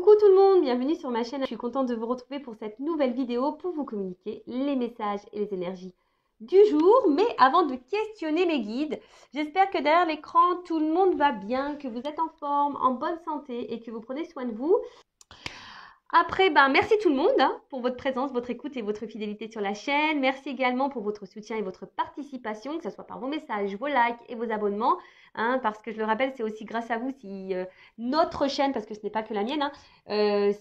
Coucou tout le monde, bienvenue sur ma chaîne. Je suis contente de vous retrouver pour cette nouvelle vidéo pour vous communiquer les messages et les énergies du jour. Mais avant de questionner mes guides, j'espère que derrière l'écran, tout le monde va bien, que vous êtes en forme, en bonne santé et que vous prenez soin de vous. Après, merci tout le monde pour votre présence, votre écoute et votre fidélité sur la chaîne. Merci également pour votre soutien et votre participation, que ce soit par vos messages, vos likes et vos abonnements. Parce que je le rappelle, c'est aussi grâce à vous si notre chaîne, parce que ce n'est pas que la mienne,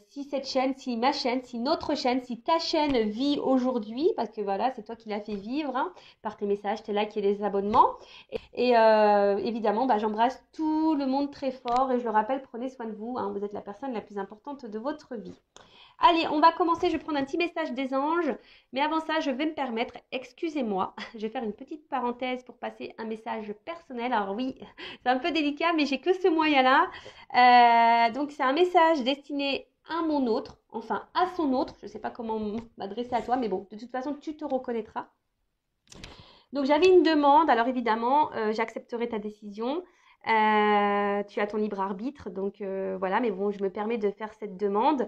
si cette chaîne, si ma chaîne, si notre chaîne, si ta chaîne vit aujourd'hui, parce que voilà, c'est toi qui l'as fait vivre par tes messages, tes likes et les abonnements. Et évidemment, j'embrasse tout le monde très fort et je le rappelle, prenez soin de vous. Vous êtes la personne la plus importante de votre vie. Allez, on va commencer. Je vais prendre un petit message des anges. Mais avant ça, je vais me permettre, excusez-moi, je vais faire une petite parenthèse pour passer un message personnel. Alors oui, c'est un peu délicat, mais j'ai que ce moyen-là. Donc, c'est un message destiné à mon autre, enfin à son autre. Je ne sais pas comment m'adresser à toi, mais bon, de toute façon, tu te reconnaîtras. Donc, j'avais une demande. Alors, évidemment, j'accepterai ta décision. Tu as ton libre arbitre. Donc, voilà. Mais bon, je me permets de faire cette demande.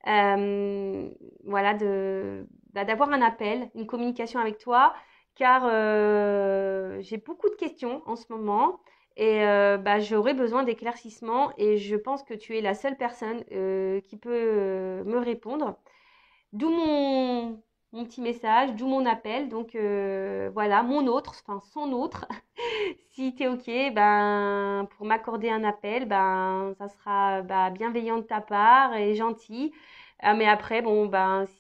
Voilà, d'avoir un appel, une communication avec toi. Car j'ai beaucoup de questions en ce moment. Et j'aurais besoin d'éclaircissements. Et je pense que tu es la seule personne qui peut me répondre. D'où mon petit message, d'où mon appel. Donc voilà, mon autre, enfin son autre. Si tu es OK, pour m'accorder un appel, ça sera bienveillant de ta part et gentil. Mais après,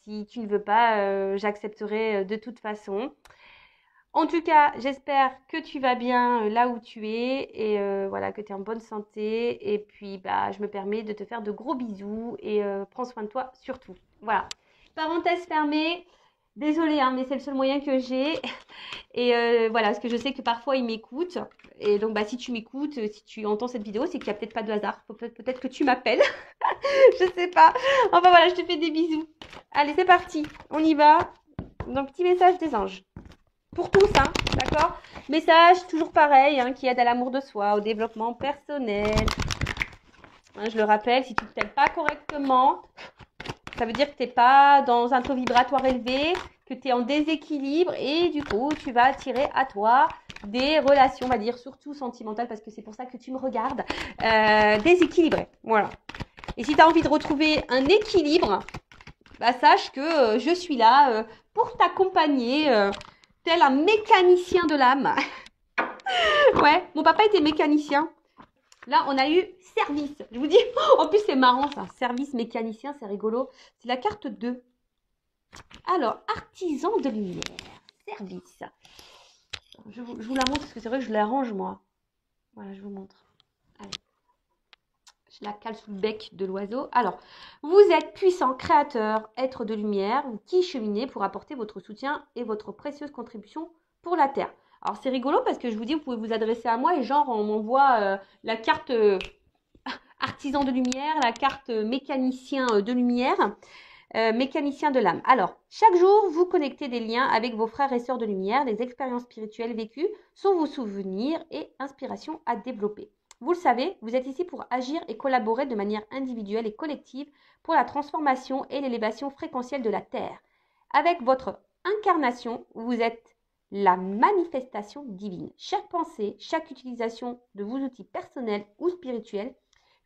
si tu ne veux pas, j'accepterai de toute façon. En tout cas, j'espère que tu vas bien là où tu es et voilà, que tu es en bonne santé. Et puis, je me permets de te faire de gros bisous et prends soin de toi surtout. Voilà. Parenthèse fermée. Désolée, mais c'est le seul moyen que j'ai. Et voilà, parce que je sais que parfois, ils m'écoutent. Et donc, si tu m'écoutes, si tu entends cette vidéo, c'est qu'il n'y a peut-être pas de hasard. Peut-être que tu m'appelles. Je sais pas. Enfin, voilà, je te fais des bisous. Allez, c'est parti. On y va. Donc, petit message des anges. Pour tous, d'accord? Message toujours pareil, qui aide à l'amour de soi, au développement personnel. Je le rappelle, si tu ne t'aimes pas correctement, ça veut dire que tu n'es pas dans un taux vibratoire élevé, que tu es en déséquilibre et du coup, tu vas attirer à toi des relations, on va dire, surtout sentimentales, parce que c'est pour ça que tu me regardes, déséquilibrées. Voilà. Et si tu as envie de retrouver un équilibre, sache que je suis là pour t'accompagner, tel un mécanicien de l'âme. Ouais, mon papa était mécanicien. Là, on a eu service. Je vous dis, en plus, c'est marrant ça. Service mécanicien, c'est rigolo. C'est la carte 2. Alors, artisan de lumière. Service. Je vous la montre parce que c'est vrai que je la range, moi. Voilà, je vous montre. Allez. Je la cale sous le bec de l'oiseau. Alors, vous êtes puissant, créateur, être de lumière, qui cheminez pour apporter votre soutien et votre précieuse contribution pour la Terre. Alors, c'est rigolo parce que je vous dis, vous pouvez vous adresser à moi et genre, on m'envoie la carte artisan de lumière, la carte mécanicien de lumière, mécanicien de l'âme. Alors, chaque jour, vous connectez des liens avec vos frères et sœurs de lumière. Les expériences spirituelles vécues sont vos souvenirs et inspirations à développer. Vous le savez, vous êtes ici pour agir et collaborer de manière individuelle et collective pour la transformation et l'élévation fréquentielle de la Terre. Avec votre incarnation, vous êtes la manifestation divine. Chaque pensée, chaque utilisation de vos outils personnels ou spirituels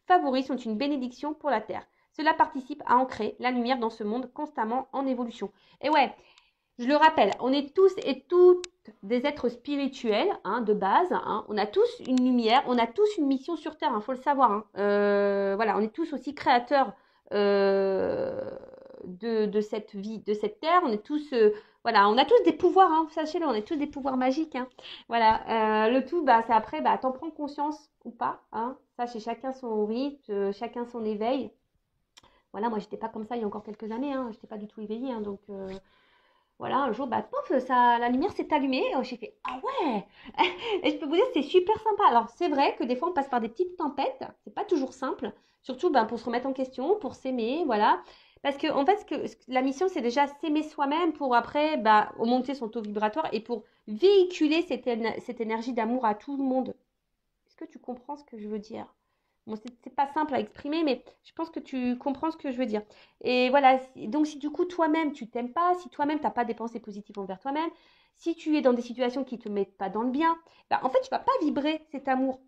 favoris sont une bénédiction pour la Terre. Cela participe à ancrer la lumière dans ce monde constamment en évolution. Et ouais, je le rappelle, on est tous et toutes des êtres spirituels de base. On a tous une lumière, on a tous une mission sur Terre, faut le savoir. Voilà, on est tous aussi créateurs de cette vie, de cette Terre. On est tous, voilà, on a tous des pouvoirs, sachez-le, on a tous des pouvoirs magiques. Voilà, le tout, c'est après, t'en prends conscience ou pas. Ça, c'est chacun son rythme, chacun son éveil. Voilà, moi, j'étais pas comme ça il y a encore quelques années. Je n'étais pas du tout éveillée. Donc, voilà, un jour, pof, ça, la lumière s'est allumée. J'ai fait, ah ouais. Et je peux vous dire, c'est super sympa. Alors, c'est vrai que des fois, on passe par des petites tempêtes. C'est pas toujours simple. Surtout pour se remettre en question, pour s'aimer, voilà. Parce que, en fait, la mission, c'est déjà s'aimer soi-même pour après augmenter son taux vibratoire et pour véhiculer cette énergie d'amour à tout le monde. Est-ce que tu comprends ce que je veux dire? Bon, c'est pas simple à exprimer, mais je pense que tu comprends ce que je veux dire. Et voilà, donc si du coup toi-même tu t'aimes pas, si toi-même t'as pas des pensées positives envers toi-même, si tu es dans des situations qui te mettent pas dans le bien, bah, en fait tu vas pas vibrer cet amour.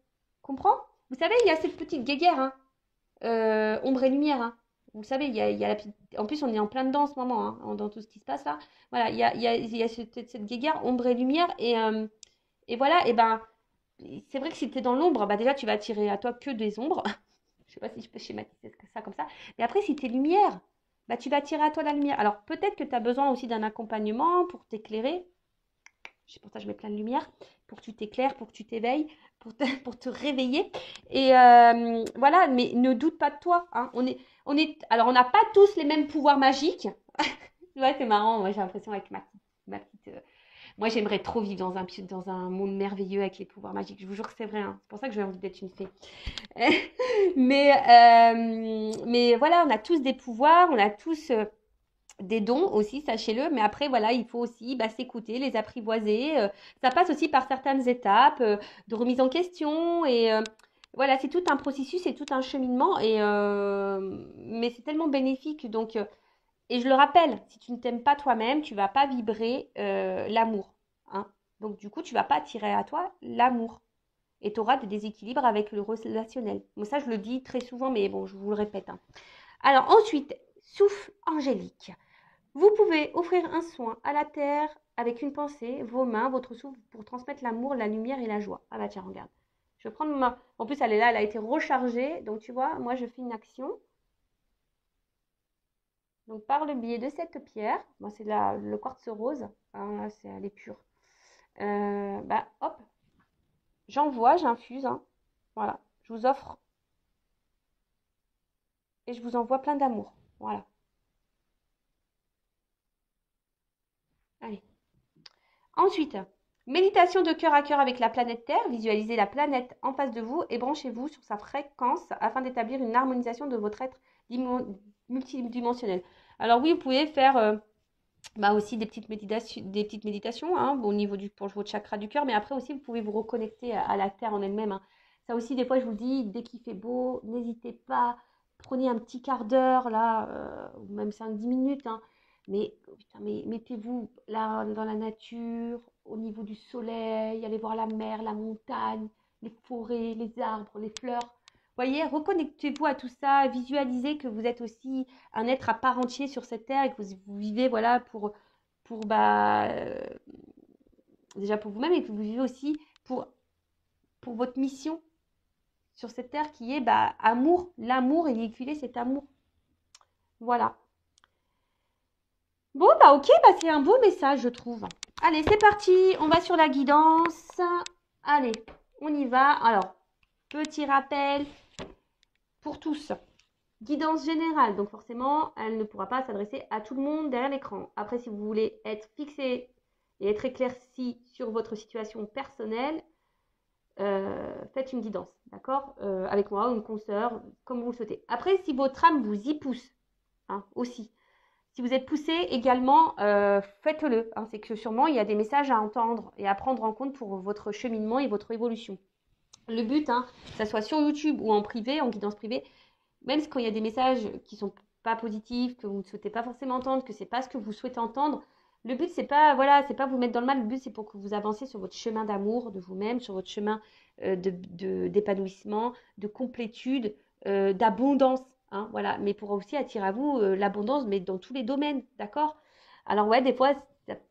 Comprends? Vous savez, il y a cette petite guéguerre, hein, ombre et lumière, hein. Vous savez, il y a la petite... En plus, on est en plein dedans en ce moment, hein, dans tout ce qui se passe là. Voilà, il y a cette guéguerre, ombre et lumière, et voilà, et ben, c'est vrai que si tu es dans l'ombre, bah déjà, tu vas attirer à toi que des ombres. Je sais pas si je peux schématiser ça comme ça. Mais après, si tu es lumière, bah, tu vas attirer à toi la lumière. Alors, peut-être que tu as besoin aussi d'un accompagnement pour t'éclairer. C'est pour ça que je mets plein de lumière, pour que tu t'éclaires, pour que tu t'éveilles, pour te réveiller. Et voilà, mais ne doute pas de toi, hein. Alors, on n'a pas tous les mêmes pouvoirs magiques. Ouais, c'est marrant. Moi, j'ai l'impression avec ma petite moi, j'aimerais trop vivre dans un monde merveilleux avec les pouvoirs magiques. Je vous jure que c'est vrai, hein. C'est pour ça que j'ai envie d'être une fée. Mais voilà, on a tous des pouvoirs, on a tous des dons aussi, sachez-le. Mais après, voilà, il faut aussi bah, s'écouter, les apprivoiser. Ça passe aussi par certaines étapes de remise en question. Et voilà, c'est tout un processus, c'est tout un cheminement. Mais c'est tellement bénéfique. Donc, et je le rappelle, si tu ne t'aimes pas toi-même, tu vas pas vibrer l'amour, hein. Donc du coup, tu vas pas attirer à toi l'amour. Et tu auras des déséquilibres avec le relationnel. Bon, ça, je le dis très souvent, mais bon, je vous le répète, hein. Alors ensuite, souffle angélique. Vous pouvez offrir un soin à la terre avec une pensée, vos mains, votre souffle pour transmettre l'amour, la lumière et la joie. Ah bah tiens, regarde. Je vais prendre ma... En plus, elle est là, elle a été rechargée. Donc tu vois, moi, je fais une action. Donc, par le biais de cette pierre, moi c'est le quartz rose, hein, là, elle est pure. Bah, hop, j'envoie, j'infuse, hein. Voilà, je vous offre et je vous envoie plein d'amour. Voilà, allez. Ensuite, méditation de cœur à cœur avec la planète Terre. Visualisez la planète en face de vous et branchez-vous sur sa fréquence afin d'établir une harmonisation de votre être multidimensionnel. Alors oui, vous pouvez faire bah aussi des petites méditations hein, au niveau pour votre chakra du cœur, mais après aussi vous pouvez vous reconnecter à la terre en elle-même, hein. Ça aussi, des fois, je vous le dis, dès qu'il fait beau, n'hésitez pas, prenez un petit quart d'heure là, ou même 5-10 minutes, hein, mais, oh putain, mais mettez-vous là dans la nature, au niveau du soleil, allez voir la mer, la montagne, les forêts, les arbres, les fleurs. Voyez, reconnectez-vous à tout ça, visualisez que vous êtes aussi un être à part entier sur cette terre et que vous vivez voilà pour bah déjà pour vous-même et que vous vivez aussi pour pour votre mission sur cette terre qui est bah amour, l'amour et véhiculer cet amour. Voilà. Bon bah ok, bah c'est un beau message je trouve. Allez, c'est parti, on va sur la guidance. Allez, on y va. Alors, petit rappel pour tous. Guidance générale, donc forcément, elle ne pourra pas s'adresser à tout le monde derrière l'écran. Après, si vous voulez être fixé et être éclairci sur votre situation personnelle, faites une guidance, d'accord, avec moi ou une consoeur, comme vous le souhaitez. Après, si votre âme vous y pousse, hein, aussi, si vous êtes poussé également, faites-le, hein. C'est que sûrement, il y a des messages à entendre et à prendre en compte pour votre cheminement et votre évolution. Le but, hein, que ce soit sur YouTube ou en privé, en guidance privée, même quand il y a des messages qui sont pas positifs, que vous ne souhaitez pas forcément entendre, que c'est pas ce que vous souhaitez entendre, le but c'est pas voilà, c'est pas vous mettre dans le mal, le but c'est pour que vous avanciez sur votre chemin d'amour de vous-même, sur votre chemin d'épanouissement, de complétude, d'abondance, hein, voilà, mais pour aussi attirer à vous l'abondance, mais dans tous les domaines, d'accord? Alors ouais, des fois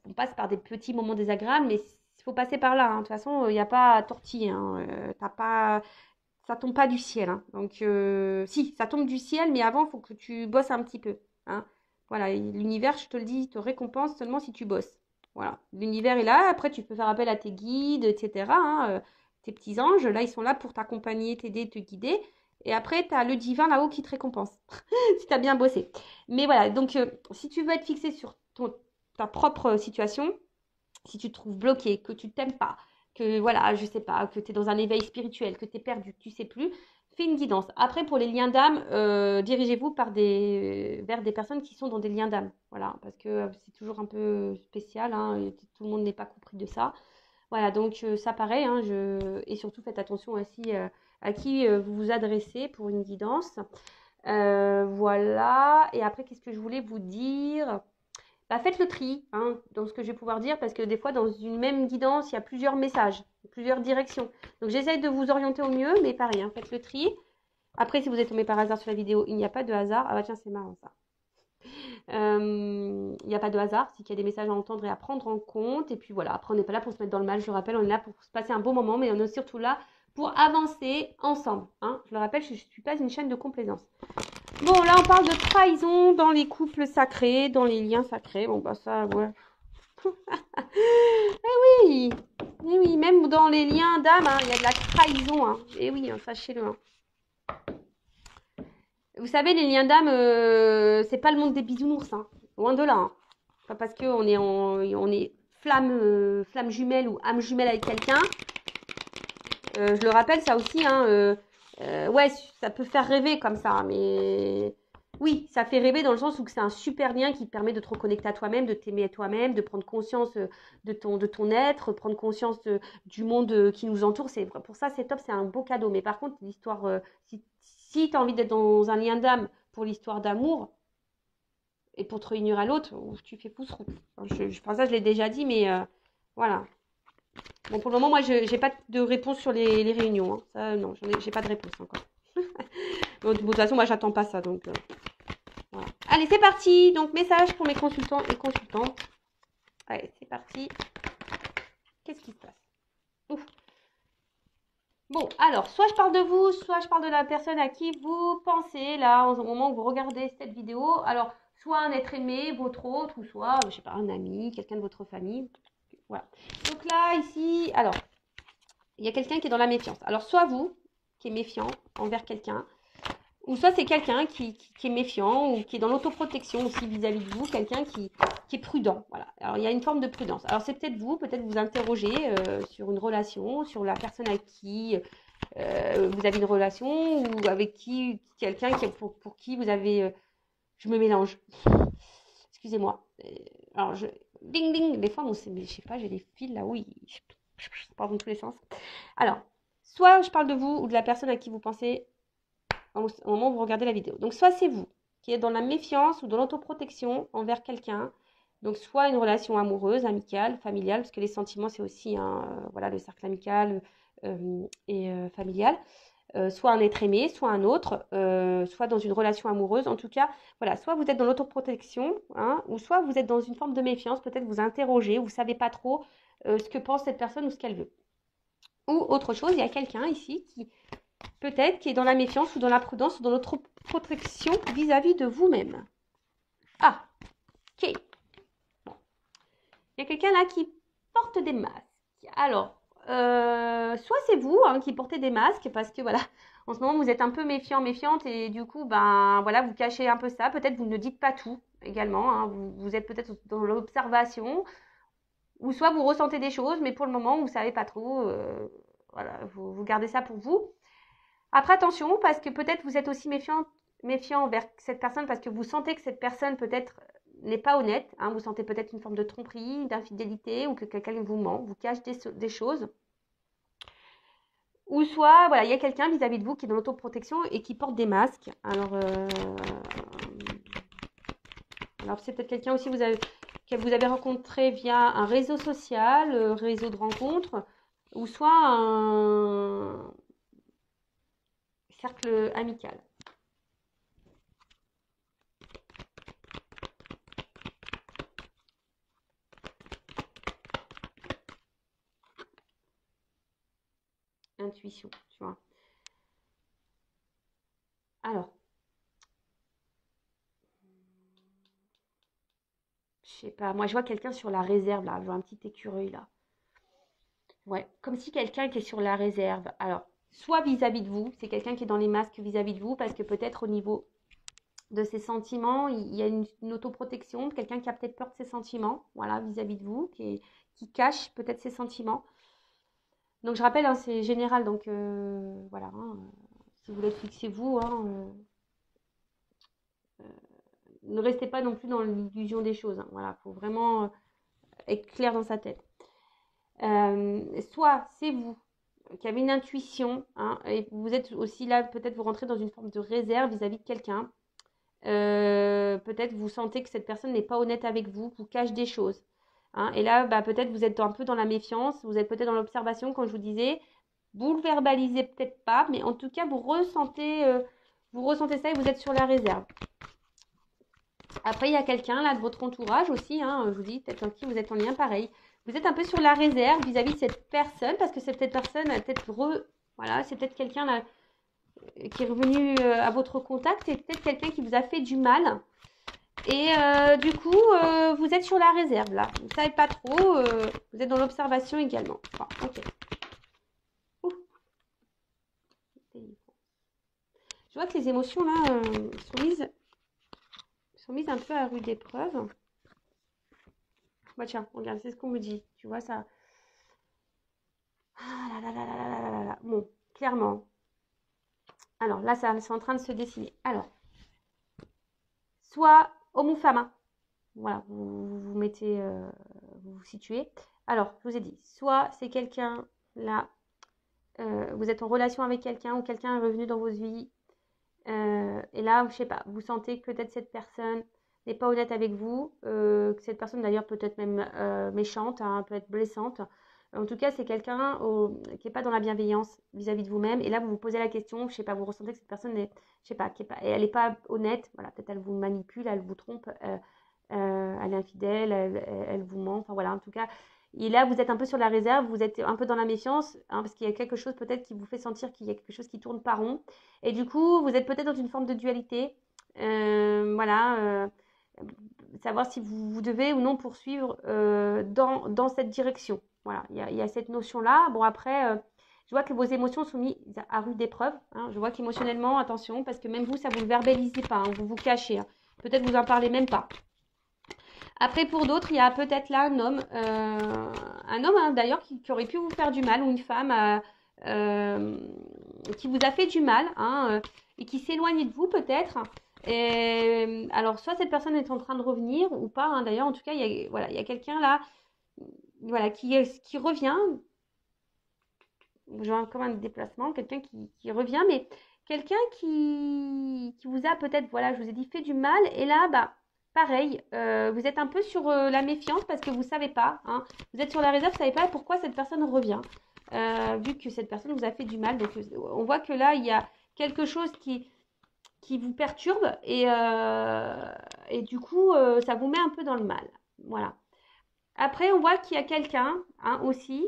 on passe par des petits moments désagréables, mais il faut passer par là, hein. De toute façon, il n'y a pas à tortiller, hein. T'as pas ça tombe pas du ciel, hein. Donc, si, ça tombe du ciel, mais avant, il faut que tu bosses un petit peu, hein. Voilà, l'univers, je te le dis, te récompense seulement si tu bosses. Voilà, l'univers est là. Après, tu peux faire appel à tes guides, etc., hein, tes petits anges. Là, ils sont là pour t'accompagner, t'aider, te guider. Et après, tu as le divin là-haut qui te récompense si tu as bien bossé. Mais voilà, donc, si tu veux être fixé sur ta propre situation, si tu te trouves bloqué, que tu t'aimes pas, que voilà, je sais pas, que tu es dans un éveil spirituel, que tu es perdu, que tu sais plus, fais une guidance. Après, pour les liens d'âme, dirigez-vous vers des personnes qui sont dans des liens d'âme. Voilà, parce que c'est toujours un peu spécial, hein, et tout le monde n'est pas compris de ça. Voilà, donc ça pareil, hein, et surtout faites attention aussi à qui vous vous adressez pour une guidance. Voilà. Et après, qu'est-ce que je voulais vous dire? Bah, faites le tri hein, dans ce que je vais pouvoir dire parce que des fois, dans une même guidance, il y a plusieurs messages, plusieurs directions. Donc, j'essaye de vous orienter au mieux, mais pareil, hein, faites le tri. Après, si vous êtes tombé par hasard sur la vidéo, il n'y a pas de hasard. Ah bah tiens, c'est marrant ça. Il n'y a pas de hasard, c'est qu'il y a des messages à entendre et à prendre en compte. Et puis voilà, après, on n'est pas là pour se mettre dans le mal, je le rappelle, on est là pour se passer un beau moment, mais on est surtout là pour avancer ensemble. Hein. Je le rappelle, je ne suis pas une chaîne de complaisance. Bon, là, on parle de trahison dans les couples sacrés, dans les liens sacrés. Bon, bah ça, ouais. Oui, eh oui, même dans les liens d'âme, hein, il y a de la trahison. Hein. Et oui, hein, sachez-le. Hein. Vous savez, les liens d'âme, c'est pas le monde des bisounours. Hein. Loin de là. Hein. Pas parce qu'on est, on est flamme jumelle ou âme jumelle avec quelqu'un. Je le rappelle, ça aussi, hein, ouais, ça peut faire rêver comme ça, mais oui, ça fait rêver dans le sens où c'est un super lien qui te permet de te reconnecter à toi-même, de t'aimer à toi-même, de prendre conscience de ton être, prendre conscience du monde qui nous entoure. Pour ça, c'est top, c'est un beau cadeau. Mais par contre, l'histoire, si tu as envie d'être dans un lien d'âme pour l'histoire d'amour et pour te réunir à l'autre, tu fais pouce-route. Je pense ça, je l'ai déjà dit, mais voilà. Bon, pour le moment, moi, je n'ai pas de réponse sur les réunions. Hein. Ça, non, j'ai pas de réponse encore. Bon, de toute façon, moi, j'attends pas ça. Donc, voilà. Allez, c'est parti. Donc, message pour mes consultants et consultantes. Allez, c'est parti. Qu'est-ce qui se passe? Ouf. Bon, alors, soit je parle de vous, soit je parle de la personne à qui vous pensez, là, au moment où vous regardez cette vidéo. Alors, soit un être aimé, votre autre, ou soit, je sais pas, un ami, quelqu'un de votre famille. Voilà. Donc là, ici, alors, il y a quelqu'un qui est dans la méfiance. Alors, soit vous, qui est méfiant envers quelqu'un, ou soit c'est quelqu'un qui est méfiant ou qui est dans l'autoprotection aussi vis-à-vis de vous, quelqu'un qui est prudent. Voilà. Alors, il y a une forme de prudence. Alors, c'est peut-être vous interroger sur une relation, sur la personne à qui vous avez une relation ou avec qui, quelqu'un pour qui vous avez... je me mélange. Excusez-moi. Alors, ding, ding. Des fois, je sais pas, j'ai des fils là, oui. Je pars dans tous les sens. Alors, soit je parle de vous ou de la personne à qui vous pensez au moment où vous regardez la vidéo. Donc, soit c'est vous qui êtes dans la méfiance ou dans l'autoprotection envers quelqu'un. Donc, soit une relation amoureuse, amicale, familiale, parce que les sentiments, c'est aussi voilà, le cercle amical et familial. Soit un être aimé, soit un autre, soit dans une relation amoureuse. En tout cas, voilà, soit vous êtes dans l'autoprotection, hein, ou soit vous êtes dans une forme de méfiance, peut-être vous interrogez, vous ne savez pas trop ce que pense cette personne ou ce qu'elle veut. Ou autre chose, il y a quelqu'un ici qui peut-être qui est dans la méfiance ou dans la prudence ou dans l'autoprotection vis-à-vis de vous-même. Ah, ok. Bon. Il y a quelqu'un là qui porte des masques. Alors, soit c'est vous hein, qui portez des masques parce que voilà, en ce moment vous êtes un peu méfiant, méfiante et du coup, ben voilà, vous cachez un peu ça. Peut-être vous ne dites pas tout également. Hein, vous êtes peut-être dans l'observation ou soit vous ressentez des choses, mais pour le moment vous savez pas trop. Voilà, vous gardez ça pour vous. Après attention parce que peut-être vous êtes aussi méfiant envers cette personne parce que vous sentez que cette personne peut-être n'est pas honnête, hein, vous sentez peut-être une forme de tromperie, d'infidélité ou que quelqu'un vous ment, vous cache des choses. Ou soit, voilà, il y a quelqu'un vis-à-vis de vous qui est dans l'autoprotection et qui porte des masques. Alors c'est peut-être quelqu'un aussi que vous avez rencontré via un réseau social, réseau de rencontres, ou soit un cercle amical. Intuition, tu vois. Alors, je sais pas, moi je vois quelqu'un sur la réserve là, je vois un petit écureuil là. Ouais, comme si quelqu'un qui est sur la réserve. Alors, soit vis-à-vis de vous, c'est quelqu'un qui est dans les masques vis-à-vis de vous, parce que peut-être au niveau de ses sentiments, il y a une autoprotection, quelqu'un qui a peut-être peur de ses sentiments, voilà, vis-à-vis de vous, qui cache peut-être ses sentiments. Donc je rappelle, hein, c'est général, donc voilà, hein, si vous voulez fixer vous, hein, ne restez pas non plus dans l'illusion des choses. Hein, voilà, il faut vraiment être clair dans sa tête. Soit c'est vous qui avait une intuition, hein, et vous êtes aussi là, peut-être vous rentrez dans une forme de réserve vis-à-vis de quelqu'un. Peut-être vous sentez que cette personne n'est pas honnête avec vous cache des choses. Hein. Et là, bah, peut-être vous êtes un peu dans la méfiance, vous êtes peut-être dans l'observation, comme je vous disais. Vous le verbalisez peut-être pas, mais en tout cas, vous ressentez ça et vous êtes sur la réserve. Après, il y a quelqu'un là de votre entourage aussi, hein, je vous dis, peut-être en qui vous êtes en lien pareil. Vous êtes un peu sur la réserve vis-à-vis de cette personne, parce que cette personne a peut-être voilà, c'est peut-être quelqu'un là qui est revenu à votre contact, et peut-être quelqu'un qui vous a fait du mal. Et du coup, vous êtes sur la réserve là. Vous ne savez pas trop, vous êtes dans l'observation également. Enfin, ok. Ouh. Je vois que les émotions là sont mises un peu à rude épreuve. Bah tiens, regarde, c'est ce qu'on me dit. Tu vois ça. Ah là là là là là là là. Bon, clairement. Alors là, c'est en train de se dessiner. Alors, soit homme ou femme. Hein. Voilà, vous mettez, vous vous situez. Alors, je vous ai dit, soit c'est quelqu'un là, vous êtes en relation avec quelqu'un ou quelqu'un est revenu dans votre vie. Et là, je sais pas, vous sentez que peut-être cette personne n'est pas honnête avec vous, que cette personne d'ailleurs peut être même méchante, hein, peut être blessante. En tout cas, c'est quelqu'un qui n'est pas dans la bienveillance vis-à-vis de vous-même. Et là, vous vous posez la question, je sais pas, vous ressentez que cette personne est, je sais pas, elle n'est pas honnête. Voilà, peut-être elle vous manipule, elle vous trompe, elle est infidèle, elle vous ment. Enfin voilà, en tout cas. Et là, vous êtes un peu sur la réserve, vous êtes un peu dans la méfiance, hein, parce qu'il y a quelque chose peut-être qui vous fait sentir qu'il y a quelque chose qui tourne pas rond. Et du coup, vous êtes peut-être dans une forme de dualité. Voilà. Savoir si vous devez ou non poursuivre dans cette direction. Voilà, il y a cette notion-là. Bon, après, je vois que vos émotions sont mises à rude épreuve. Hein. Je vois qu'émotionnellement, attention, parce que même vous, ça vous le verbalisez pas, hein, vous vous cachez. Hein. Peut-être vous en parlez même pas. Après, pour d'autres, il y a peut-être là un homme hein, d'ailleurs qui aurait pu vous faire du mal, ou une femme qui vous a fait du mal, hein, et qui s'éloigne de vous peut-être. Et, alors, soit cette personne est en train de revenir ou pas, hein, d'ailleurs, en tout cas, voilà, il y a quelqu'un là voilà, qui revient. Genre comme un déplacement, quelqu'un qui revient, mais quelqu'un qui vous a peut-être, voilà, je vous ai dit, fait du mal. Et là, bah, pareil, vous êtes un peu sur la méfiance parce que vous ne savez pas. Hein, vous êtes sur la réserve, vous ne savez pas pourquoi cette personne revient. Vu que cette personne vous a fait du mal. Donc, on voit que là, il y a quelque chose qui vous perturbe et du coup, ça vous met un peu dans le mal. Voilà. Après, on voit qu'il y a quelqu'un hein, aussi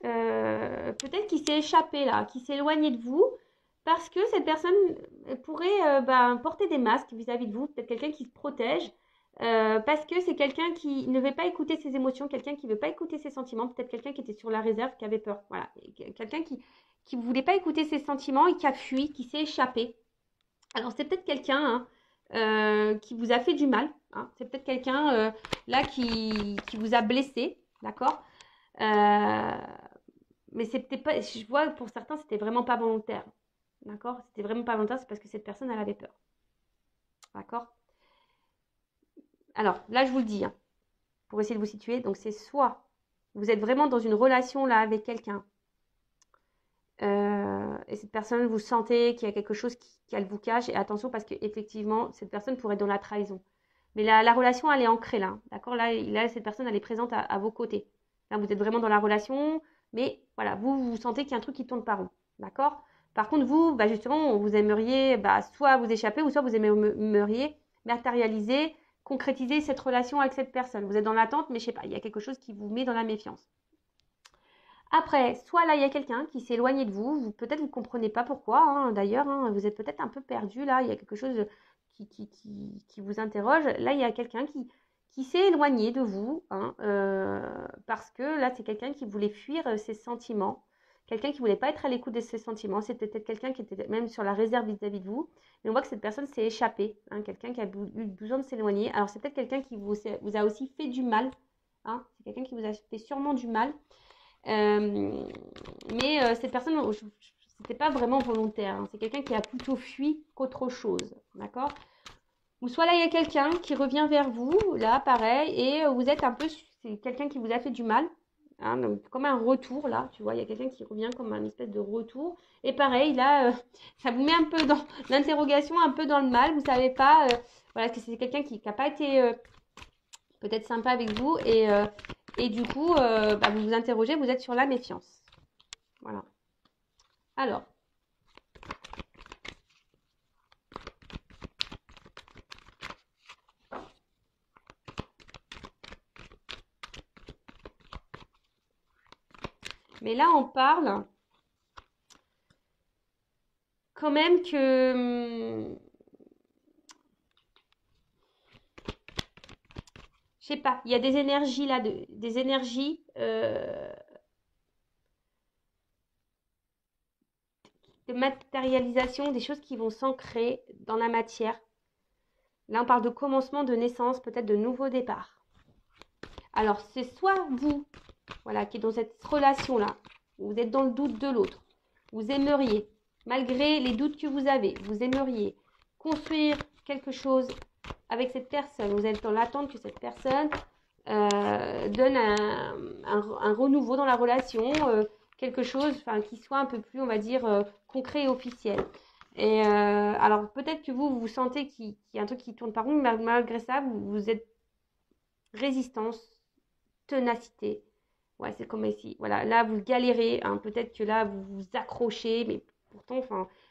peut-être qui s'est échappé là, qui s'est éloigné de vous, parce que cette personne pourrait porter des masques vis-à-vis de vous, peut-être quelqu'un qui se protège, parce que c'est quelqu'un qui ne veut pas écouter ses émotions, quelqu'un qui ne veut pas écouter ses sentiments, peut-être quelqu'un qui était sur la réserve, qui avait peur, voilà, quelqu'un qui ne voulait pas écouter ses sentiments et qui a fui, qui s'est échappé. Alors c'est peut-être quelqu'un hein, qui vous a fait du mal, hein. C'est peut-être quelqu'un là qui vous a blessé, d'accord mais c'était pas, je vois pour certains, c'était vraiment pas volontaire. D'accord. C'était vraiment pas volontaire, c'est parce que cette personne, elle avait peur. D'accord. Alors, là, je vous le dis, hein, pour essayer de vous situer. Donc, c'est soit vous êtes vraiment dans une relation là avec quelqu'un et cette personne, vous sentez qu'il y a quelque chose qu'elle vous cache. Et attention, parce qu'effectivement, cette personne pourrait être dans la trahison. Mais la relation, elle est ancrée là. D'accord là, cette personne, elle est présente à vos côtés. Là, vous êtes vraiment dans la relation. Mais voilà, vous sentez qu'il y a un truc qui tourne pas rond. D'accord. Par contre, vous, bah justement, vous aimeriez soit vous échapper ou soit vous aimeriez matérialiser, concrétiser cette relation avec cette personne. Vous êtes dans l'attente, mais je sais pas, il y a quelque chose qui vous met dans la méfiance. Après, soit là, il y a quelqu'un qui s'est éloigné de vous, peut-être vous ne comprenez pas pourquoi, hein, d'ailleurs, hein, vous êtes peut-être un peu perdu là, il y a quelque chose qui vous interroge. Là, il y a quelqu'un qui s'est éloigné de vous, hein, parce que là, c'est quelqu'un qui voulait fuir ses sentiments, quelqu'un qui ne voulait pas être à l'écoute de ses sentiments, c'était peut-être quelqu'un qui était même sur la réserve vis-à-vis de vous, mais on voit que cette personne s'est échappée, hein, quelqu'un qui a eu besoin de s'éloigner. Alors, c'est peut-être quelqu'un qui vous a aussi fait du mal, hein, c'est quelqu'un qui vous a fait sûrement du mal. Mais cette personne, c'était pas vraiment volontaire. Hein. C'est quelqu'un qui a plutôt fui qu'autre chose. D'accord. Ou soit là, il y a quelqu'un qui revient vers vous, là, pareil, et vous êtes un peu, c'est quelqu'un qui vous a fait du mal. Hein, donc, comme un retour là, tu vois, il y a quelqu'un qui revient comme un espèce de retour. Et pareil, là, ça vous met un peu dans l'interrogation, un peu dans le mal. Vous savez pas, voilà, que c'est quelqu'un qui n'a pas été peut-être sympa avec vous. Et du coup, bah, vous vous interrogez, vous êtes sur la méfiance. Voilà. Alors, mais là, on parle quand même que, je sais pas, il y a des énergies là, des énergies de matérialisation, des choses qui vont s'ancrer dans la matière. Là, on parle de commencement, de naissance, peut-être de nouveau départ. Alors, c'est soit vous, voilà, qui est dans cette relation-là, où vous êtes dans le doute de l'autre, vous aimeriez, malgré les doutes que vous avez, vous aimeriez construire quelque chose avec cette personne, vous êtes dans l'attente que cette personne donne un renouveau dans la relation, quelque chose qui soit un peu plus, on va dire, concret et officiel. Et alors peut-être que vous sentez qu'il y a un truc qui tourne pas rond, mais malgré ça, vous êtes résistance, ténacité. Ouais, c'est comme ici. Voilà, là, vous galérez. Hein. Peut-être que là, vous vous accrochez, mais pourtant,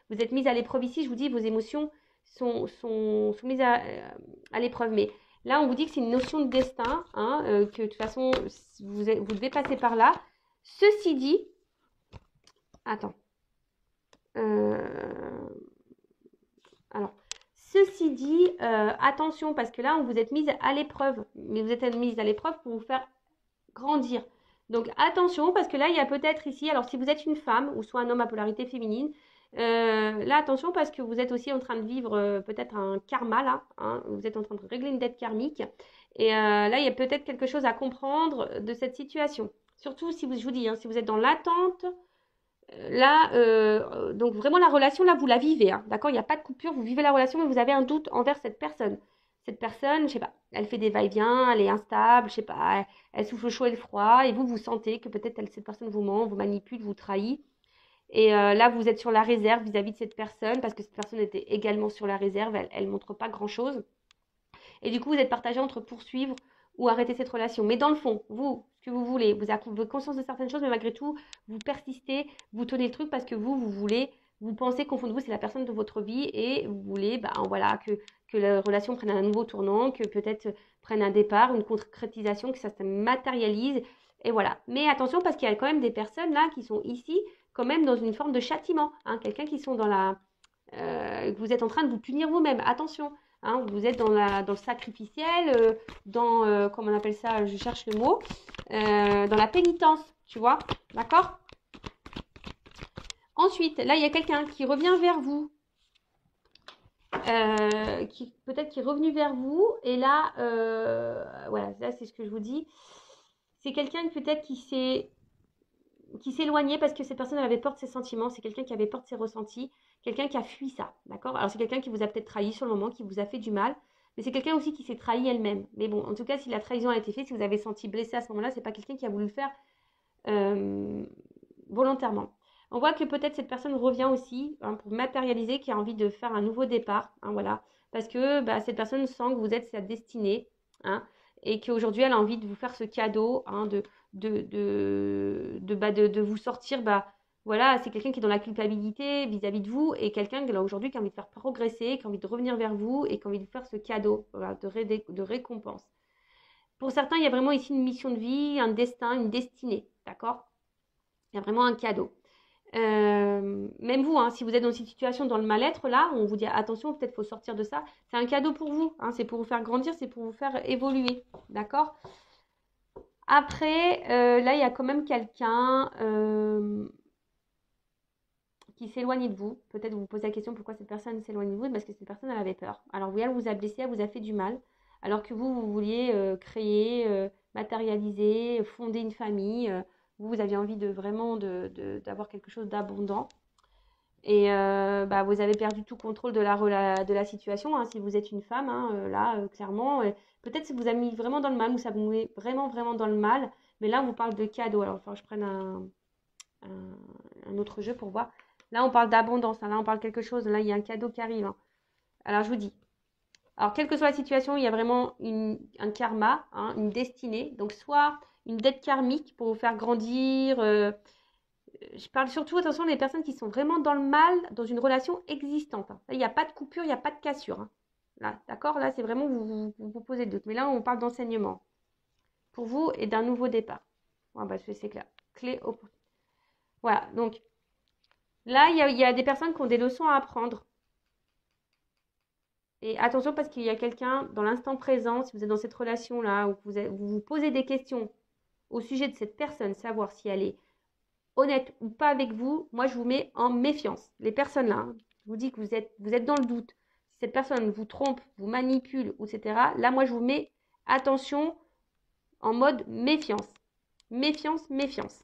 vous êtes mise à l'épreuve ici. Je vous dis, vos émotions sont mises à l'épreuve. Mais là, on vous dit que c'est une notion de destin, hein, que de toute façon, vous devez passer par là. Ceci dit, attends. Alors, ceci dit, attention, parce que là, on vous êtes mise à l'épreuve. Mais vous êtes mise à l'épreuve pour vous faire grandir. Donc attention, parce que là, il y a peut-être ici, alors si vous êtes une femme ou soit un homme à polarité féminine, là, attention, parce que vous êtes aussi en train de vivre peut-être un karma, là, hein, vous êtes en train de régler une dette karmique. Et là, il y a peut-être quelque chose à comprendre de cette situation. Surtout si vous, je vous dis, hein, si vous êtes dans l'attente, là, donc vraiment la relation, là, vous la vivez, hein, d'accord? Il n'y a pas de coupure, vous vivez la relation, mais vous avez un doute envers cette personne. Cette personne, je sais pas, elle fait des va-et-vient, elle est instable, je sais pas, elle souffle le chaud et le froid, et vous sentez que peut-être cette personne vous ment, vous manipule, vous trahit. Et là, vous êtes sur la réserve vis-à-vis de cette personne, parce que cette personne était également sur la réserve, elle montre pas grand-chose. Et du coup, vous êtes partagé entre poursuivre ou arrêter cette relation. Mais dans le fond, vous, ce que vous voulez, vous avez conscience de certaines choses, mais malgré tout, vous persistez, vous tenez le truc parce que vous voulez, vous pensez qu'au fond de vous, c'est la personne de votre vie et vous voulez, voilà, que la relation prenne un nouveau tournant, que peut-être prenne un départ, une concrétisation, que ça se matérialise. Et voilà. Mais attention, parce qu'il y a quand même des personnes là qui sont ici, quand même dans une forme de châtiment. Hein, quelqu'un qui sont dans la. Vous êtes en train de vous punir vous-même. Attention. Hein, vous êtes dans le sacrificiel, comment on appelle ça, je cherche le mot, dans la pénitence, tu vois, d'accord? Ensuite, là, il y a quelqu'un qui revient vers vous, peut-être qui est revenu vers vous, et là, voilà, là, c'est ce que je vous dis, c'est quelqu'un peut-être qui s'éloignait parce que cette personne avait peur de ses sentiments, c'est quelqu'un qui avait peur de ses ressentis, quelqu'un qui a fui ça, d'accord? Alors c'est quelqu'un qui vous a peut-être trahi sur le moment, qui vous a fait du mal, mais c'est quelqu'un aussi qui s'est trahi elle-même. Mais bon, en tout cas, si la trahison a été faite, si vous avez senti blessé à ce moment-là, c'est pas quelqu'un qui a voulu le faire euh, volontairement. On voit que peut-être cette personne revient aussi hein, pour matérialiser, qui a envie de faire un nouveau départ, hein, voilà, parce que cette personne sent que vous êtes sa destinée, hein, et qu'aujourd'hui elle a envie de vous faire ce cadeau, hein, de vous sortir, voilà, c'est quelqu'un qui est dans la culpabilité vis-à-vis de vous et quelqu'un là aujourd'hui qui a envie de faire progresser, qui a envie de revenir vers vous et qui a envie de vous faire ce cadeau, voilà, de récompense. Pour certains, il y a vraiment ici une mission de vie, un destin, une destinée, d'accord? Il y a vraiment un cadeau. Même vous, hein, si vous êtes dans cette situation, dans le mal-être, là, on vous dit attention, peut-être faut sortir de ça. C'est un cadeau pour vous, hein, c'est pour vous faire grandir, c'est pour vous faire évoluer, d'accord? Après, là, il y a quand même quelqu'un qui s'éloigne de vous. Peut-être vous vous posez la question pourquoi cette personne s'éloigne de vous, parce que cette personne, elle avait peur. Alors oui, elle vous a blessé, elle vous a fait du mal, alors que vous vouliez créer, matérialiser, fonder une famille. Vous aviez envie de vraiment d'avoir quelque chose d'abondant. Et vous avez perdu tout contrôle de la situation. Hein, si vous êtes une femme, hein, là, clairement, peut-être que ça vous a mis vraiment dans le mal ou ça vous met vraiment, vraiment dans le mal. Mais là, on vous parle de cadeau. Alors, il faut que je prenne un autre jeu pour voir. Là, on parle d'abondance. Hein. Là, on parle de quelque chose. Là, il y a un cadeau qui arrive. Hein. Alors, je vous dis. Alors, quelle que soit la situation, il y a vraiment un karma, hein, une destinée. Donc, soit une dette karmique pour vous faire grandir. Je parle surtout, attention, des personnes qui sont vraiment dans le mal, dans une relation existante. Hein. Là, il n'y a pas de coupure, il n'y a pas de cassure. Hein. Là, d'accord? Là, c'est vraiment, vous posez le doute. Mais là, on parle d'enseignement pour vous et d'un nouveau départ. Ouais, bah, c'est clair. Clé au... Voilà, donc là, il y a des personnes qui ont des leçons à apprendre. Et attention parce qu'il y a quelqu'un dans l'instant présent, si vous êtes dans cette relation-là, où vous vous posez des questions au sujet de cette personne, savoir si elle est honnête ou pas avec vous, moi je vous mets en méfiance. Les personnes là, hein, je vous dis que vous êtes dans le doute. Si cette personne vous trompe, vous manipule, etc., là moi je vous mets attention en mode méfiance. Méfiance, méfiance.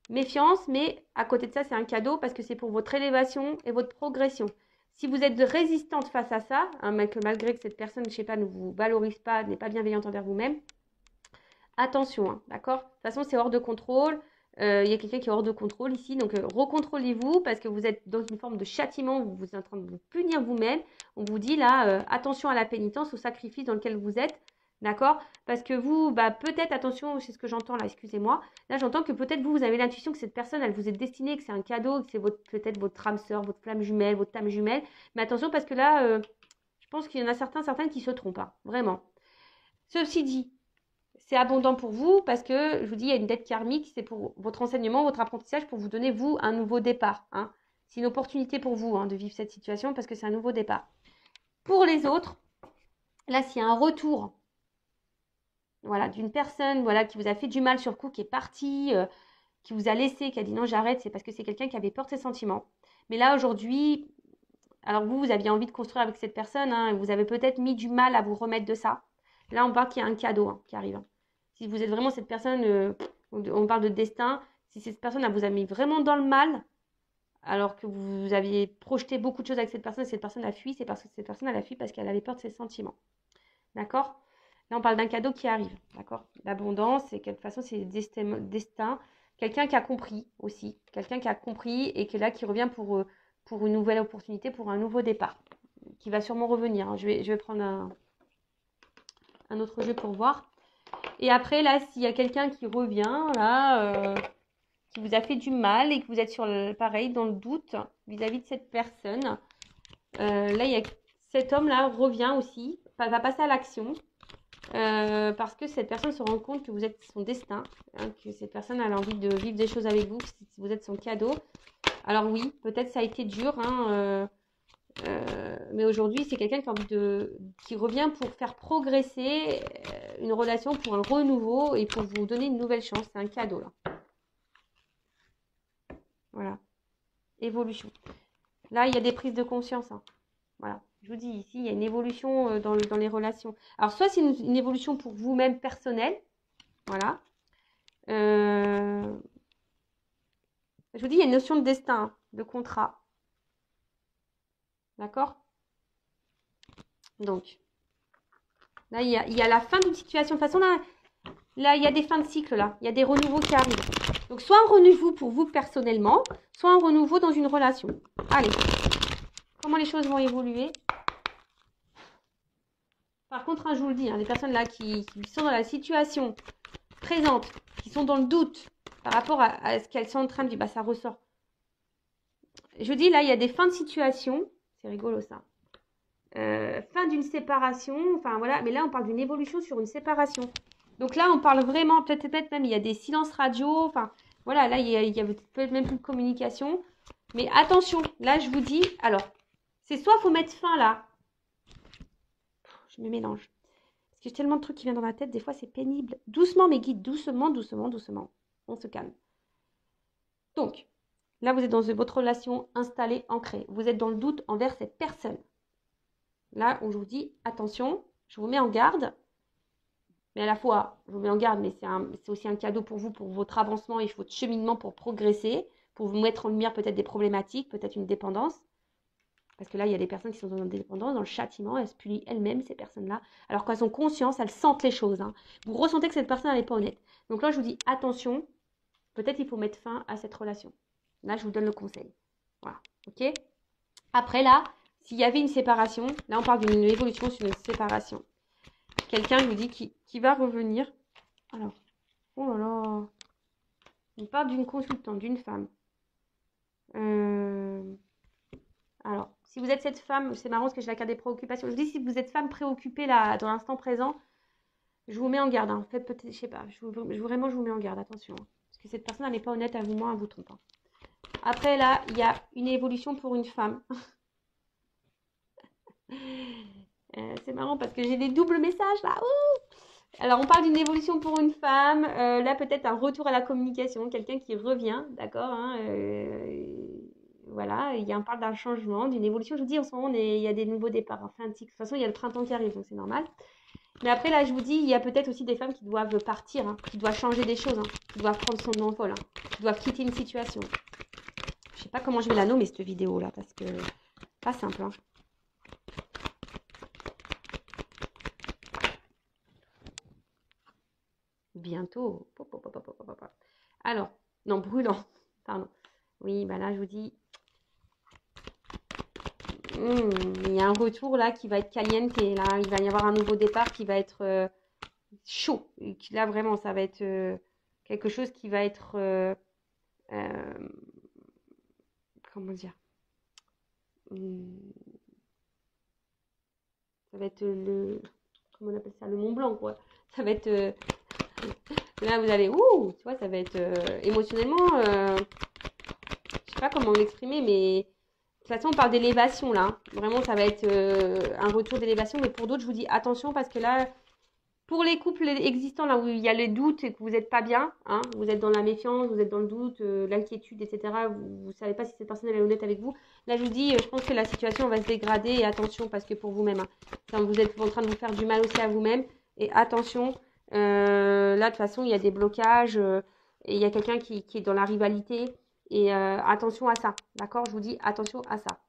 Méfiance, mais à côté de ça, c'est un cadeau parce que c'est pour votre élévation et votre progression. Si vous êtes résistante face à ça, hein, malgré que cette personne, je ne sais pas, ne vous valorise pas, n'est pas bienveillante envers vous-même, attention, hein, d'accord? De toute façon, c'est hors de contrôle. Il y a quelqu'un qui est hors de contrôle ici, donc recontrôlez-vous parce que vous êtes dans une forme de châtiment, vous êtes en train de vous punir vous-même. On vous dit là, attention à la pénitence, au sacrifice dans lequel vous êtes, d'accord? Parce que vous, bah, peut-être, attention, c'est ce que j'entends là, excusez-moi. Là, j'entends que peut-être vous avez l'intuition que cette personne, elle vous est destinée, que c'est un cadeau, que c'est peut-être votre âme sœur, votre flamme jumelle, votre âme jumelle. Mais attention parce que là, je pense qu'il y en a certaines qui se trompent, hein, vraiment. Ceci dit, c'est abondant pour vous parce que, je vous dis, il y a une dette karmique, c'est pour votre enseignement, votre apprentissage, pour vous donner, vous, un nouveau départ. Hein. C'est une opportunité pour vous hein, de vivre cette situation parce que c'est un nouveau départ. Pour les autres, là, s'il y a un retour voilà, d'une personne voilà, qui vous a fait du mal sur le coup, qui est partie, qui vous a laissé, qui a dit non, j'arrête, c'est parce que c'est quelqu'un qui avait peur de ses sentiments. Mais là, aujourd'hui, alors vous aviez envie de construire avec cette personne, hein, et vous avez peut-être mis du mal à vous remettre de ça. Là, on parle qu'il y a un cadeau hein, qui arrive. Hein. Si vous êtes vraiment cette personne, on parle de destin, si cette personne elle vous a mis vraiment dans le mal, alors que vous aviez projeté beaucoup de choses avec cette personne a fui, c'est parce que cette personne elle a fui parce qu'elle avait peur de ses sentiments. D'accord? Là, on parle d'un cadeau qui arrive. D'accord? L'abondance, c'est de toute façon, c'est le destin. Quelqu'un qui a compris aussi. Quelqu'un qui a compris et qui est là, qui revient pour une nouvelle opportunité, pour un nouveau départ. Qui va sûrement revenir. Hein. Je vais prendre un autre jeu pour voir. Et après, là, s'il y a quelqu'un qui revient, là, qui vous a fait du mal et que vous êtes pareil, dans le doute vis-à-vis de cette personne, là, il y a cet homme-là revient aussi, va passer à l'action. Parce que cette personne se rend compte que vous êtes son destin, hein, que cette personne a envie de vivre des choses avec vous, que vous êtes son cadeau. Alors oui, peut-être ça a été dur, hein, mais aujourd'hui c'est quelqu'un qui revient pour faire progresser une relation, pour un renouveau et pour vous donner une nouvelle chance. C'est un cadeau là. Voilà, évolution. Là il y a des prises de conscience. Hein. Voilà. Je vous dis, ici, il y a une évolution dans les relations. Alors, soit c'est une évolution pour vous-même personnelle. Voilà. Je vous dis, il y a une notion de destin, de contrat. D'accord? Donc, là, il y a la fin d'une situation. De toute façon, là, il y a des fins de cycle, là. Il y a des renouveaux qui arrivent. Donc, soit un renouveau pour vous personnellement, soit un renouveau dans une relation. Allez. Comment les choses vont évoluer? Par contre, hein, je vous le dis, hein, les personnes là qui sont dans la situation présente, qui sont dans le doute par rapport à ce qu'elles sont en train de vivre, bah, ça ressort. Je vous dis, là, il y a des fins de situation. C'est rigolo ça. Fin d'une séparation. Enfin, voilà. Mais là, on parle d'une évolution sur une séparation. Donc là, on parle vraiment, peut-être même, il y a des silences radio. Enfin, voilà, là, il y a peut-être même plus de communication. Mais attention, là, je vous dis, alors, c'est soit il faut mettre fin là. Je me mélange. Parce que j'ai tellement de trucs qui viennent dans ma tête, des fois c'est pénible. Doucement mes guides, doucement, doucement, doucement. On se calme. Donc, là vous êtes dans votre relation installée, ancrée. Vous êtes dans le doute envers cette personne. Là, on vous dit, attention, je vous mets en garde. Mais à la fois, je vous mets en garde, mais c'est aussi un cadeau pour vous, pour votre avancement et votre cheminement pour progresser, pour vous mettre en lumière peut-être des problématiques, peut-être une dépendance. Parce que là, il y a des personnes qui sont dans l'indépendance, dans le châtiment, elles se punissent elles-mêmes, ces personnes-là. Alors qu'elles ont conscience, elles sentent les choses. Hein. Vous ressentez que cette personne, elle n'est pas honnête. Donc là, je vous dis, attention, peut-être il faut mettre fin à cette relation. Là, je vous donne le conseil. Voilà, ok? Après, là, s'il y avait une séparation, là, on parle d'une évolution sur une séparation. Quelqu'un, je vous dis, qui va revenir. Alors, oh là là. On parle d'une consultante, d'une femme. Alors, si vous êtes cette femme, c'est marrant parce que j'ai la carte des préoccupations. Je dis si vous êtes femme préoccupée là, dans l'instant présent, je vous mets en garde. Hein. Faites peut-être, je sais pas, vraiment, je vous mets en garde. Attention. Hein. Parce que cette personne, elle n'est pas honnête à vous, moi, elle vous trompe. Hein. Après, là, il y a une évolution pour une femme. C'est marrant parce que j'ai des doubles messages là. Ouh. Alors, on parle d'une évolution pour une femme. Là, peut-être un retour à la communication. Quelqu'un qui revient, d'accord hein, voilà, on parle d'un changement, d'une évolution. Je vous dis, en ce moment, il y a des nouveaux départs. Enfin, de toute façon, il y a le printemps qui arrive, donc c'est normal. Mais après, là, je vous dis, il y a peut-être aussi des femmes qui doivent partir, hein, qui doivent changer des choses, hein, qui doivent prendre son envol, hein, qui doivent quitter une situation. Je ne sais pas comment je vais la nommer, cette vidéo-là, parce que pas simple. Hein. Bientôt. Alors, non, brûlant. Pardon. Oui, bah là, je vous dis, il y a un retour là qui va être caliente. Là, il va y avoir un nouveau départ qui va être chaud. Et là, vraiment, ça va être quelque chose qui va être... comment dire ça va être le... Comment on appelle ça? Le Mont Blanc, quoi. Ça va être... là, vous allez... Ouh, tu vois, ça va être émotionnellement... je sais pas comment l'exprimer, mais... De toute façon, on parle d'élévation, là. Vraiment, ça va être un retour d'élévation. Mais pour d'autres, je vous dis attention parce que là, pour les couples existants, là où il y a les doutes et que vous n'êtes pas bien, hein, vous êtes dans la méfiance, vous êtes dans le doute, l'inquiétude, etc. Vous ne savez pas si cette personne elle est honnête avec vous. Là, je vous dis, je pense que la situation va se dégrader et attention parce que pour vous-même, hein, vous êtes en train de vous faire du mal aussi à vous-même. Et attention, là, de toute façon, il y a des blocages et il y a quelqu'un qui est dans la rivalité. Et attention à ça, d'accord? Je vous dis attention à ça.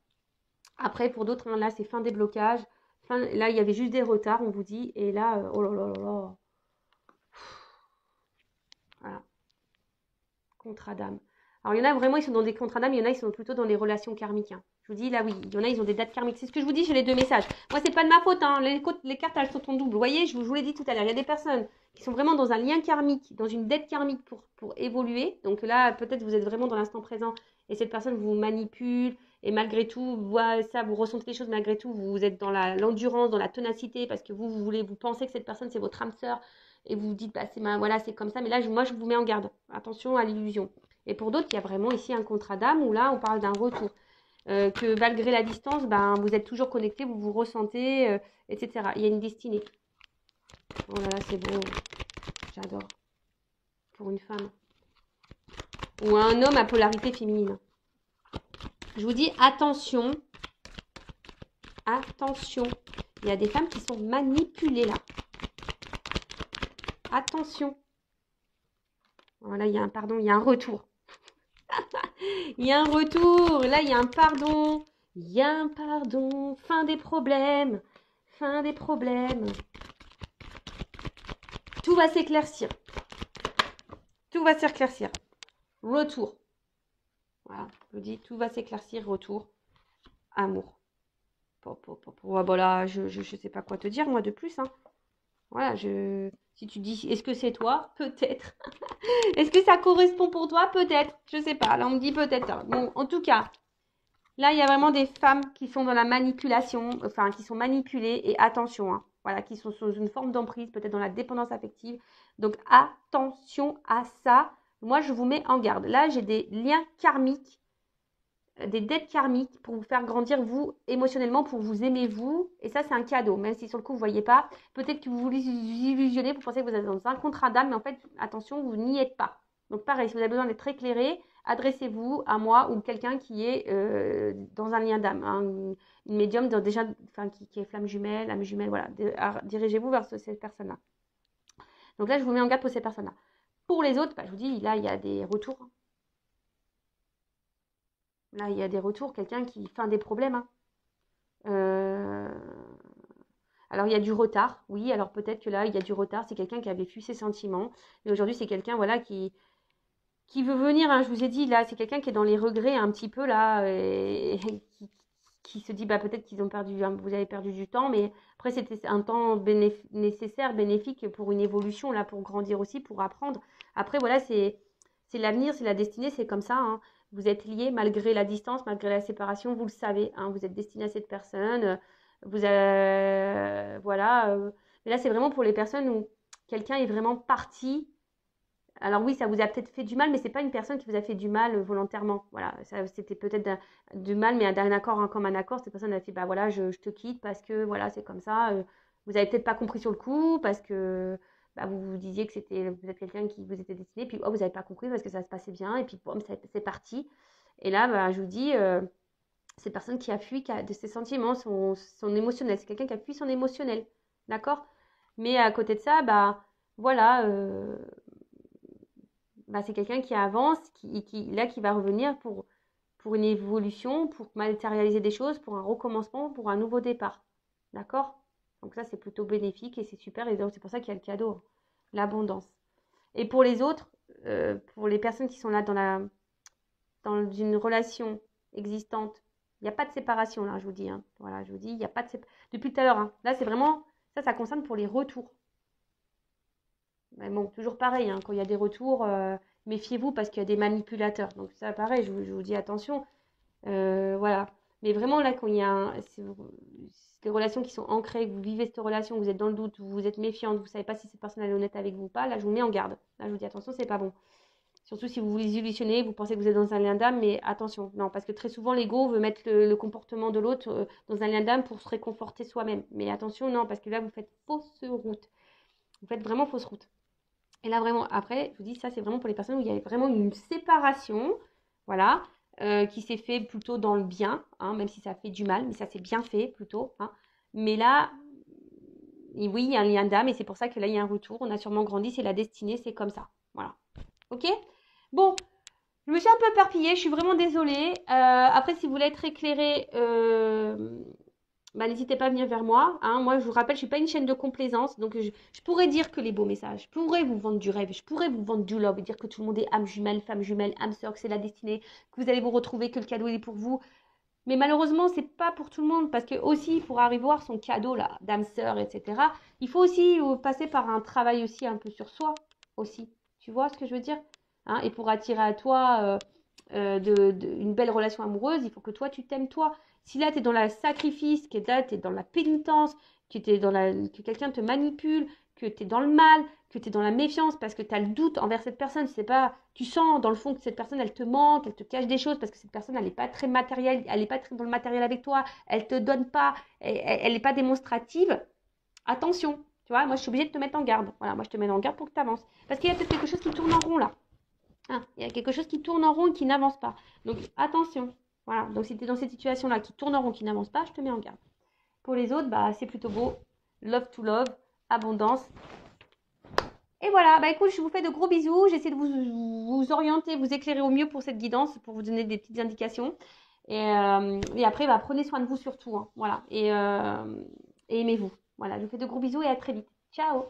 Après, pour d'autres, hein, là, c'est fin des blocages. Là, il y avait juste des retards, on vous dit. Et là, oh là là là là. Voilà. Contrat d'âme. Alors, il y en a vraiment, ils sont dans des contrats d'âme. Il y en a, ils sont plutôt dans les relations karmiques. Hein. Je vous dis, là, oui. Il y en a, ils ont des dates karmiques. C'est ce que je vous dis, j'ai les deux messages. Moi, c'est pas de ma faute. Hein. Les cartes, elles sont en double. Vous voyez, je vous l'ai dit tout à l'heure. Il y a des personnes qui sont vraiment dans un lien karmique, dans une dette karmique pour évoluer. Donc là, peut-être vous êtes vraiment dans l'instant présent et cette personne vous manipule. Et malgré tout, vous ressentez les choses, malgré tout, vous êtes dans l'endurance, dans la ténacité, parce que vous pensez que cette personne, c'est votre âme sœur, et vous vous dites, bah, voilà, c'est comme ça, mais là, moi, je vous mets en garde. Attention à l'illusion. Et pour d'autres, il y a vraiment ici un contrat d'âme, où là, on parle d'un retour. Que malgré la distance, ben, vous êtes toujours connectés, vous vous ressentez, etc. Il y a une destinée. Oh là là, c'est beau. J'adore. Pour une femme. Ou un homme à polarité féminine. Je vous dis attention, attention. Il y a des femmes qui sont manipulées là. Attention. Voilà, il y a un retour. Il y a un retour. Là, il y a un pardon. Il y a un pardon. Fin des problèmes. Fin des problèmes. Tout va s'éclaircir. Tout va s'éclaircir. Retour. Voilà, je vous dis, tout va s'éclaircir, retour, amour. Voilà, je ne sais pas quoi te dire, moi, de plus. Hein. Voilà, si tu dis, est-ce que c'est toi? Peut-être. Est-ce que ça correspond pour toi? Peut-être. Je sais pas. Là, on me dit peut-être. Bon, en tout cas, là, il y a vraiment des femmes qui sont dans la manipulation, enfin, qui sont manipulées. Et attention, hein, voilà, qui sont sous une forme d'emprise, peut-être dans la dépendance affective. Donc, attention à ça. Moi, je vous mets en garde. Là, j'ai des liens karmiques, des dettes karmiques pour vous faire grandir, vous, émotionnellement, pour vous aimer, vous. Et ça, c'est un cadeau, même si sur le coup, vous ne voyez pas. Peut-être que vous vous illusionnez, vous pensez que vous êtes dans un contrat d'âme, mais en fait, attention, vous n'y êtes pas. Donc, pareil, si vous avez besoin d'être éclairé, adressez-vous à moi ou quelqu'un qui est dans un lien d'âme. Hein, une médium déjà, qui est flamme jumelle, âme jumelle, voilà. Dirigez-vous vers ces personnes-là. Donc là, je vous mets en garde pour ces personnes-là. Pour les autres, je vous dis, là, il y a des retours. Là, il y a des retours, quelqu'un qui fait des problèmes. Hein. Euh, Alors, il y a du retard, oui. Alors, peut-être que là, il y a du retard. C'est quelqu'un qui avait fui ses sentiments. Et aujourd'hui, c'est quelqu'un, voilà, qui veut venir, hein, je vous ai dit, là, c'est quelqu'un qui est dans les regrets un petit peu, là, et qui se dit, bah, peut-être qu'ils ont perdu, vous avez perdu du temps, mais après, c'était un temps nécessaire, bénéfique pour une évolution, là, pour grandir aussi, pour apprendre. Après, voilà, c'est l'avenir, c'est la destinée, c'est comme ça, hein. Vous êtes liés malgré la distance, malgré la séparation, vous le savez, hein, vous êtes destiné à cette personne, voilà. Mais là, c'est vraiment pour les personnes où quelqu'un est vraiment parti. Alors oui, ça vous a peut-être fait du mal, mais c'est pas une personne qui vous a fait du mal volontairement. Voilà, ça, c'était peut-être du mal, mais d'un accord, hein, comme un accord. Cette personne a fait, bah voilà, je te quitte parce que voilà, c'est comme ça. Vous avez peut-être pas compris sur le coup parce que bah, vous vous disiez que c'était vous êtes quelqu'un qui vous était destiné, puis oh, vous n'avez pas compris parce que ça se passait bien, et puis boum, c'est parti. Et là, bah, je vous dis, cette personne qui a fui de ses sentiments, son émotionnel, c'est quelqu'un qui a fui son émotionnel, d'accord? Mais à côté de ça, bah voilà. Bah, c'est quelqu'un qui avance, qui va revenir pour une évolution, pour matérialiser des choses, pour un recommencement, pour un nouveau départ. D'accord? Donc ça, c'est plutôt bénéfique et c'est super. Et donc, c'est pour ça qu'il y a le cadeau, hein, l'abondance. Et pour les autres, pour les personnes qui sont là dans une relation existante, il n'y a pas de séparation là, je vous dis, hein. Voilà, je vous dis, il n'y a pas de séparation. Depuis tout à l'heure, hein. Là, c'est vraiment, ça concerne pour les retours. Mais bon, toujours pareil, hein, quand il y a des retours, méfiez-vous parce qu'il y a des manipulateurs. Donc ça, pareil, je vous dis attention. Voilà. Mais vraiment, là, quand il y a des relations qui sont ancrées, que vous vivez cette relation, vous êtes dans le doute, vous êtes méfiante, vous ne savez pas si cette personne est honnête avec vous ou pas, là, je vous mets en garde. Là, je vous dis attention, c'est pas bon. Surtout si vous vous illusionnez, vous pensez que vous êtes dans un lien d'âme, mais attention, non, parce que très souvent, l'ego veut mettre le comportement de l'autre dans un lien d'âme pour se réconforter soi-même. Mais attention, non, parce que là, vous faites fausse route. Vous faites vraiment fausse route. Et là, vraiment, après, je vous dis, ça, c'est vraiment pour les personnes où il y a vraiment une séparation, voilà, qui s'est fait plutôt dans le bien, hein, même si ça fait du mal, mais ça s'est bien fait plutôt, hein. Mais là, oui, il y a un lien d'âme et c'est pour ça que là, il y a un retour. On a sûrement grandi, c'est la destinée, c'est comme ça. Voilà. Ok? Bon, je me suis un peu éparpillée, je suis vraiment désolée. Après, si vous voulez être éclairé, bah, n'hésitez pas à venir vers moi, hein. Moi, je vous rappelle, je ne suis pas une chaîne de complaisance. Donc, je pourrais dire que les beaux messages, je pourrais vous vendre du rêve, je pourrais vous vendre du love, et dire que tout le monde est âme jumelle, femme jumelle, âme sœur, que c'est la destinée, que vous allez vous retrouver, que le cadeau est pour vous. Mais malheureusement, c'est pas pour tout le monde. Parce que aussi, pour arriver à voir son cadeau, là, d'âme sœur, etc., il faut aussi passer par un travail aussi un peu sur soi, aussi. Tu vois ce que je veux dire, hein? Et pour attirer à toi une belle relation amoureuse, il faut que toi, tu t'aimes toi. Si là, tu es dans le sacrifice, que là, tu es dans la pénitence, que quelqu'un te manipule, que tu es dans le mal, que tu es dans la méfiance parce que tu as le doute envers cette personne, c'est pas, tu sens dans le fond que cette personne, elle te manque, elle te cache des choses parce que cette personne, elle n'est pas très matérielle, elle n'est pas très dans le matériel avec toi, elle te donne pas, elle n'est pas démonstrative. Attention, tu vois, moi, je suis obligée de te mettre en garde. Voilà, moi, je te mets en garde pour que tu avances. Parce qu'il y a peut-être quelque chose qui tourne en rond là. Hein, il y a quelque chose qui tourne en rond et qui n'avance pas. Donc attention. Voilà. Donc si tu es dans cette situation-là qui tourne en rond, qui n'avance pas, je te mets en garde. Pour les autres, bah c'est plutôt beau. Love to love, abondance. Et voilà, bah écoute, je vous fais de gros bisous. J'essaie de vous orienter, vous éclairer au mieux pour cette guidance, pour vous donner des petites indications. Et après, bah, prenez soin de vous surtout, hein. Voilà. Et aimez-vous. Voilà, je vous fais de gros bisous et à très vite. Ciao!